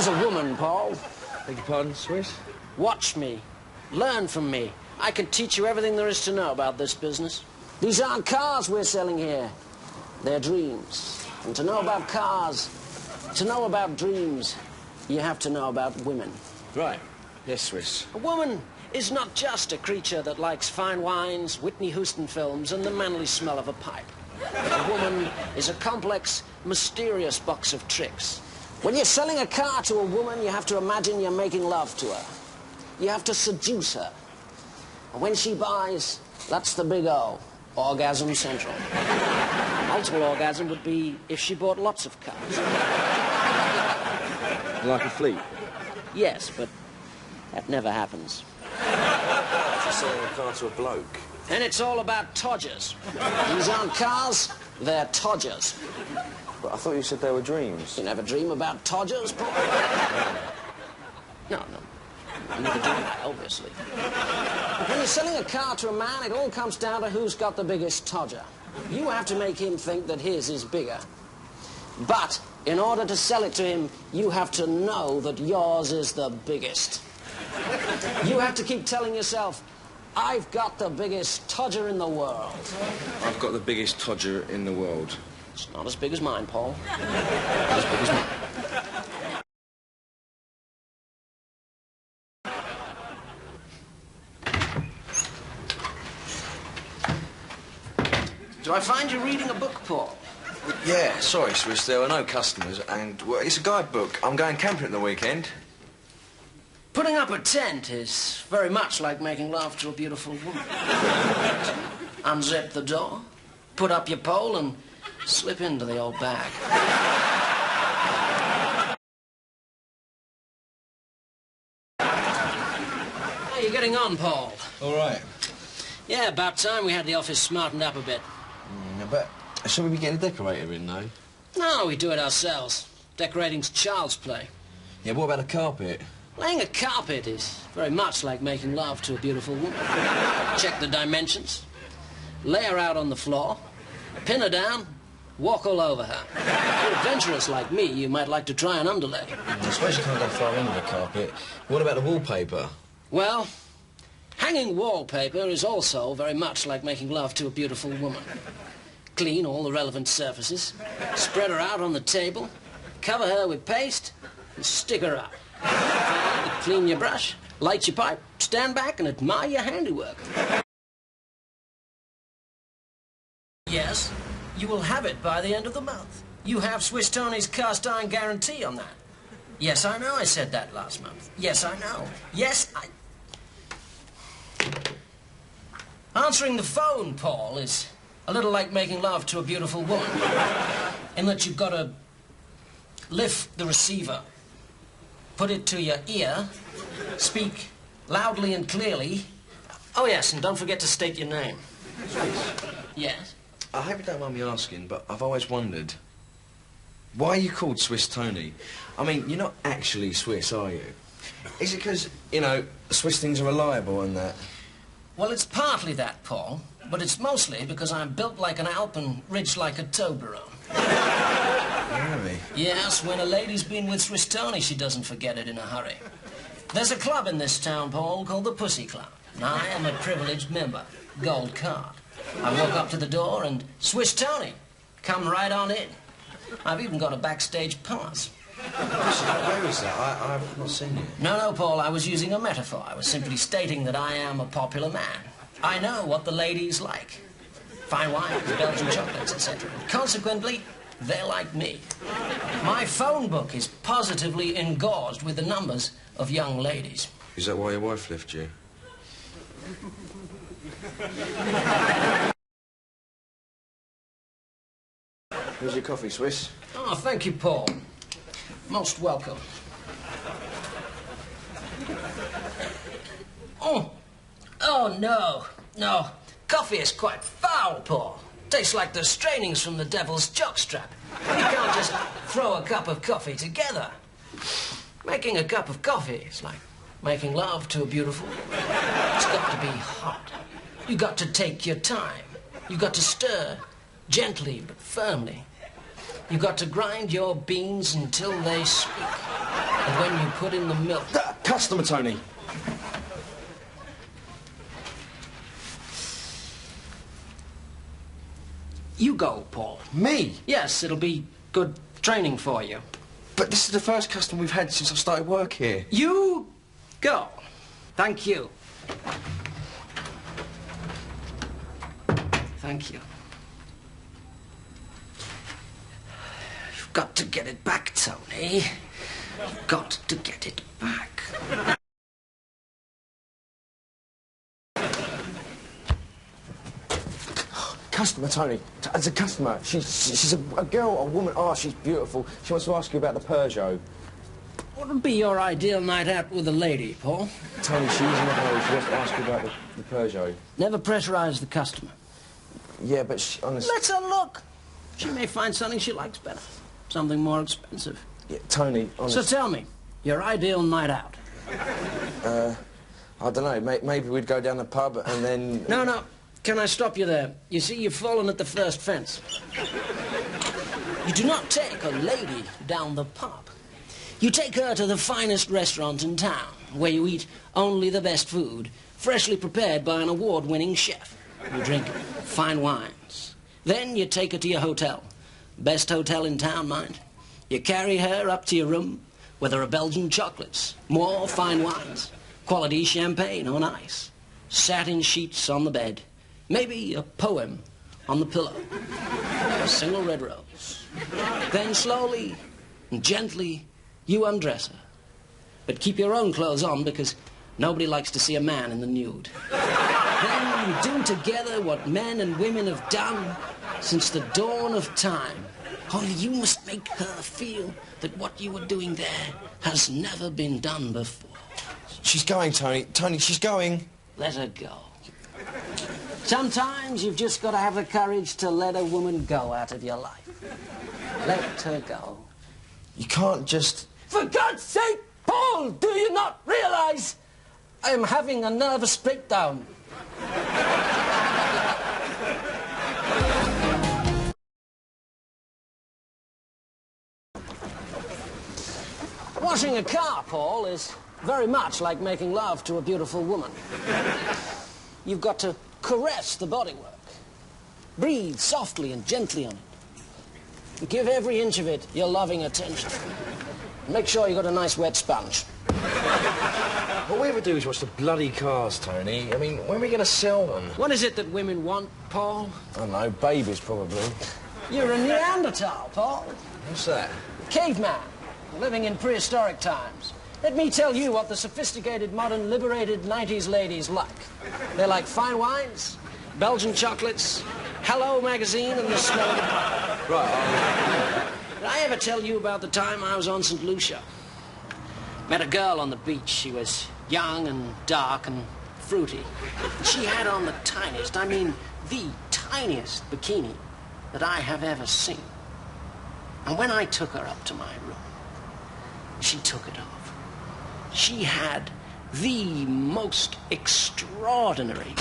as a woman, Paul. Beg your pardon, Swiss? Watch me. Learn from me. I can teach you everything there is to know about this business. These aren't cars we're selling here. They're dreams. And to know about cars, to know about dreams, you have to know about women. Right. Yes, Swiss. A woman is not just a creature that likes fine wines, Whitney Houston films, and the manly smell of a pipe. A woman is a complex, mysterious box of tricks. When you're selling a car to a woman, you have to imagine you're making love to her. You have to seduce her. And when she buys, that's the big O, orgasm central. Multiple orgasm would be if she bought lots of cars. Like a fleet? Yes, but that never happens. She's selling a car to a bloke. And it's all about Todgers. These aren't cars, they're Todgers. But I thought you said they were dreams. You never dream about Todgers, Paul? No. You never dream, obviously. But when you're selling a car to a man, it all comes down to who's got the biggest Todger. You have to make him think that his is bigger. But in order to sell it to him, you have to know that yours is the biggest. You have to keep telling yourself, I've got the biggest Todger in the world. I've got the biggest Todger in the world. It's not as big as mine, Paul. Not as big as mine. Do I find you reading a book, Paul? Yeah, sorry, Swiss, there were no customers, and well, it's a guidebook. I'm going camping at the weekend. Putting up a tent is very much like making love to a beautiful woman. Unzip the door, put up your pole, and slip into the old bag. How are you getting on, Paul? All right. Yeah, about time we had the office smartened up a bit. But shall we be getting a decorator in, though? No, we do it ourselves. Decorating's child's play. Yeah, what about a carpet? Laying a carpet is very much like making love to a beautiful woman. Check the dimensions, lay her out on the floor, pin her down, walk all over her. If you're adventurous like me, you might like to try an underlay. I suppose you can't go far into the carpet. What about the wallpaper? Well, hanging wallpaper is also very much like making love to a beautiful woman. Clean all the relevant surfaces, spread her out on the table, cover her with paste, and stick her up. Clean your brush, light your pipe, stand back and admire your handiwork. Yes, you will have it by the end of the month. You have Swiss Toni's cast iron guarantee on that. Yes, I know I said that last month. Yes, I know. Yes, I... Answering the phone, Paul, is a little like making love to a beautiful woman. In that you've got to lift the receiver, put it to your ear, speak loudly and clearly. Oh, yes, and don't forget to state your name. Yes? I hope you don't mind me asking, but I've always wondered, why are you called Swiss Toni? I mean, you're not actually Swiss, are you? Is it because, you know, Swiss things are reliable and that? Well, it's partly that, Paul, but it's mostly because I'm built like an Alp and ridged like a Toblerone. Really? Yes, when a lady's been with Swiss Toni, she doesn't forget it in a hurry. There's a club in this town, Paul, called the Pussy Club. And I am a privileged member, gold card. I walk up to the door and Swiss Toni, come right on in. I've even got a backstage pass. Where is that? I've not seen it. No, Paul, I was using a metaphor. I was simply stating that I am a popular man. I know what the ladies like. Fine wines, Belgian chocolates, etc. Consequently, they're like me. My phone book is positively engorged with the numbers of young ladies. Is that why your wife left you? Here's your coffee, Swiss. Oh, thank you, Paul. Most welcome. Oh, no. Coffee is quite foul, Paul. Tastes like the strainings from the devil's jockstrap. You can't just throw a cup of coffee together. Making a cup of coffee is like making love to a beautiful woman. It's got to be hot. You got to take your time. You got to stir gently but firmly. You got to grind your beans until they speak. And when you put in the milk... Customer, Tony. You go, Paul. Me? Yes, it'll be good training for you. But this is the first customer we've had since I started work here. You go. Thank you. Thank you. You've got to get it back, Tony. You've got to get it back. Customer, Tony. As a customer, she's a girl, a woman. Oh, she's beautiful. She wants to ask you about the Peugeot. What would be your ideal night out with a lady, Paul? Tony, she's in the hurry. She wants to ask you about the Peugeot. Never pressurize the customer. Yeah, but she, honestly... Let's have a look. She may find something she likes better. Something more expensive. Yeah, Tony, honestly... So tell me, your ideal night out. I don't know. Maybe we'd go down the pub and then... No. Can I stop you there? You see, you've fallen at the first fence. You do not take a lady down the pub. You take her to the finest restaurant in town, where you eat only the best food, freshly prepared by an award-winning chef. You drink fine wines. Then you take her to your hotel. Best hotel in town, mind. You carry her up to your room, where there are Belgian chocolates, more fine wines, quality champagne on ice, satin sheets on the bed, maybe a poem on the pillow, a single red rose. Then slowly and gently, you undress her. But keep your own clothes on, because nobody likes to see a man in the nude. Then you do together what men and women have done since the dawn of time. Only you must make her feel that what you are doing there has never been done before. She's going, Tony. Tony, she's going. Let her go. Sometimes you've just got to have the courage to let a woman go out of your life. Let her go. You can't just... For God's sake, Paul, do you not realize I am having a nervous breakdown? Washing a car, Paul, is very much like making love to a beautiful woman. You've got to caress the bodywork. Breathe softly and gently on it. Give every inch of it your loving attention. Make sure you got a nice wet sponge. All we ever do is watch the bloody cars, Tony. I mean, when are we going to sell them? What is it that women want, Paul? I don't know, babies, probably. You're a Neanderthal, Paul. What's that? Caveman, living in prehistoric times. Let me tell you what the sophisticated, modern, liberated 90s ladies like. They like fine wines, Belgian chocolates, Hello magazine, and the smell of the pie. Right. Did I ever tell you about the time I was on St. Lucia? Met a girl on the beach. She was young and dark and fruity. She had on the tiniest, I mean the tiniest bikini that I have ever seen. And when I took her up to my room, she took it off. She had the most extraordinary